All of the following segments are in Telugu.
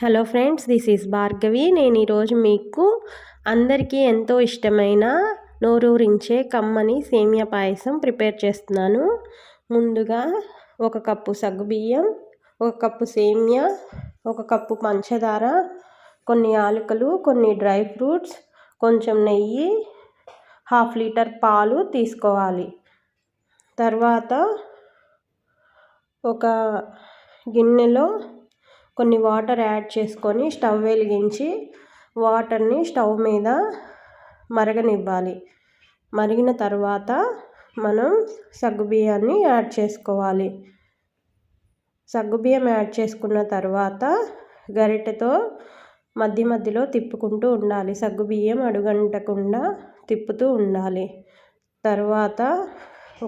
Hello friends, this is Bhargavi. నేను ఈరోజు మీకు అందరికీ ఎంతో ఇష్టమైన నోరూరించే కమ్మని సేమియా పాయసం ప్రిపేర్ చేస్తున్నాను. ముందుగా 1 కప్పు సగ్గుబియ్యం, 1 కప్పు సేమియా, 1 కప్పు పంచదార, కొన్ని యాలకులు, కొన్ని డ్రై ఫ్రూట్స్, కొంచెం నెయ్యి, 1/2 లీటర్ పాలు తీసుకోవాలి. తర్వాత ఒక గిన్నెలో కొన్ని వాటర్ యాడ్ చేసుకొని స్టవ్ వెలిగించి వాటర్ని స్టవ్ మీద మరగనివ్వాలి. మరిగిన తర్వాత మనం సగ్గుబియ్యాన్ని యాడ్ చేసుకోవాలి. సగ్గుబియ్యం యాడ్ చేసుకున్న తర్వాత గరిటెతో మధ్య మధ్యలో తిప్పుకుంటూ ఉండాలి. సగ్గుబియ్యం అడుగంటకుండా తిప్పుతూ ఉండాలి. తర్వాత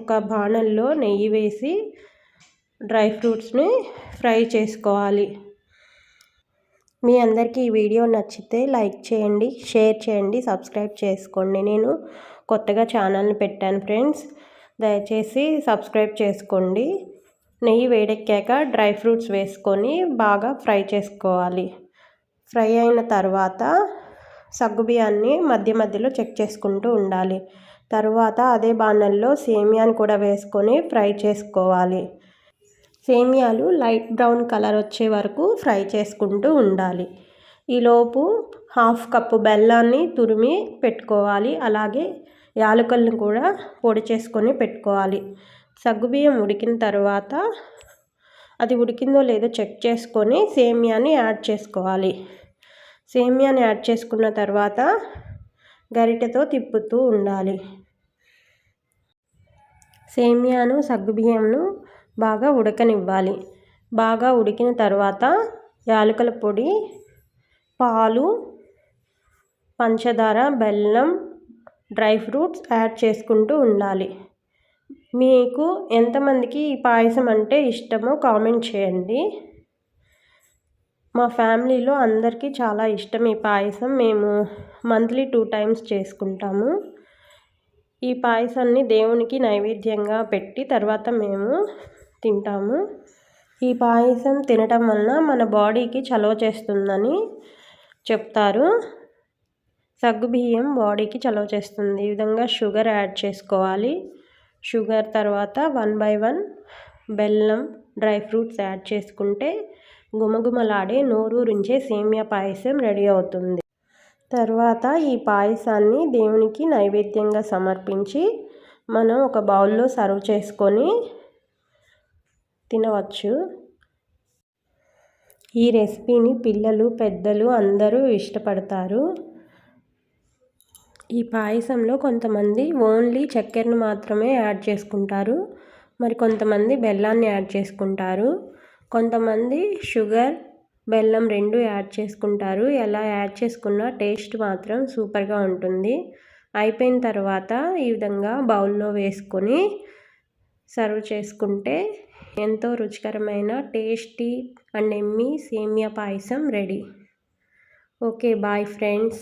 ఒక బాణల్లో నెయ్యి వేసి డ్రై ఫ్రూట్స్ని ఫ్రై చేసుకోవాలి. మీ అందరికీ ఈ వీడియో నచ్చితే లైక్ చేయండి, షేర్ చేయండి, సబ్స్క్రైబ్ చేసుకోండి. నేను కొత్తగా ఛానల్ని పెట్టాను ఫ్రెండ్స్, దయచేసి సబ్స్క్రైబ్ చేసుకోండి. నెయ్యి వేడెక్కాక డ్రై ఫ్రూట్స్ వేసుకొని బాగా ఫ్రై చేసుకోవాలి. ఫ్రై అయిన తర్వాత సగ్గుబియ్యాన్ని మధ్య మధ్యలో చెక్ చేసుకుంటూ ఉండాలి. తర్వాత అదే బాణల్లో సేమియాని కూడా వేసుకొని ఫ్రై చేసుకోవాలి. సేమియాలు లైట్ బ్రౌన్ కలర్ వచ్చే వరకు ఫ్రై చేసుకుంటూ ఉండాలి. ఈలోపు 1/2 కప్పు బెల్లాన్ని తురిమి పెట్టుకోవాలి. అలాగే యాలకులను కూడా పొడి చేసుకొని పెట్టుకోవాలి. సగ్గుబియ్యం ఉడికిన తర్వాత అది ఉడికిందో లేదో చెక్ చేసుకొని సేమియాని యాడ్ చేసుకోవాలి. సేమియాని యాడ్ చేసుకున్న తర్వాత గరిటెతో తిప్పుతూ ఉండాలి. సేమియాను సగ్గుబియ్యంను బాగా ఉడకనివ్వాలి. బాగా ఉడికిన తర్వాత యాలకుల పొడి, పాలు, పంచదార, బెల్లం, డ్రై ఫ్రూట్స్ యాడ్ చేసుకుంటూ ఉండాలి. మీకు ఎంతమందికి ఈ పాయసం అంటే ఇష్టమో కామెంట్ చేయండి. మా ఫ్యామిలీలో అందరికీ చాలా ఇష్టం ఈ పాయసం. మేము మంత్లీ 2 టైమ్స్ చేసుకుంటాము. ఈ పాయసాన్ని దేవునికి నైవేద్యంగా పెట్టి తర్వాత మేము తింటాము. ఈ పాయసం తినటం వలన మన బాడీకి చలవ చేస్తుందని చెప్తారు. సగ్గుబియ్యం బాడీకి చలవ చేస్తుంది. ఈ విధంగా షుగర్ యాడ్ చేసుకోవాలి. షుగర్ తర్వాత 1 by 1 బెల్లం, డ్రై ఫ్రూట్స్ యాడ్ చేసుకుంటే గుమగుమలాడే నోరూరించే సేమియా పాయసం రెడీ అవుతుంది. తర్వాత ఈ పాయసాన్ని దేవునికి నైవేద్యంగా సమర్పించి మనం ఒక బౌల్లో సర్వ్ చేసుకొని తినవచ్చు. ఈ రెసిపీని పిల్లలు, పెద్దలు అందరూ ఇష్టపడతారు. ఈ పాయసంలో కొంతమంది ఓన్లీ చక్కెరను మాత్రమే యాడ్ చేసుకుంటారు. మరి కొంతమంది బెల్లాన్ని యాడ్ చేసుకుంటారు. కొంతమంది షుగర్, బెల్లం 2 యాడ్ చేసుకుంటారు. ఎలా యాడ్ చేసుకున్నా టేస్ట్ మాత్రం సూపర్గా ఉంటుంది. అయిపోయిన తర్వాత ఈ విధంగా బౌల్లో వేసుకొని సర్వ్ చేసుకుంటే ఎంతో రుచికరమైన tasty and yummy semiya payasam ready. Okay, bye friends.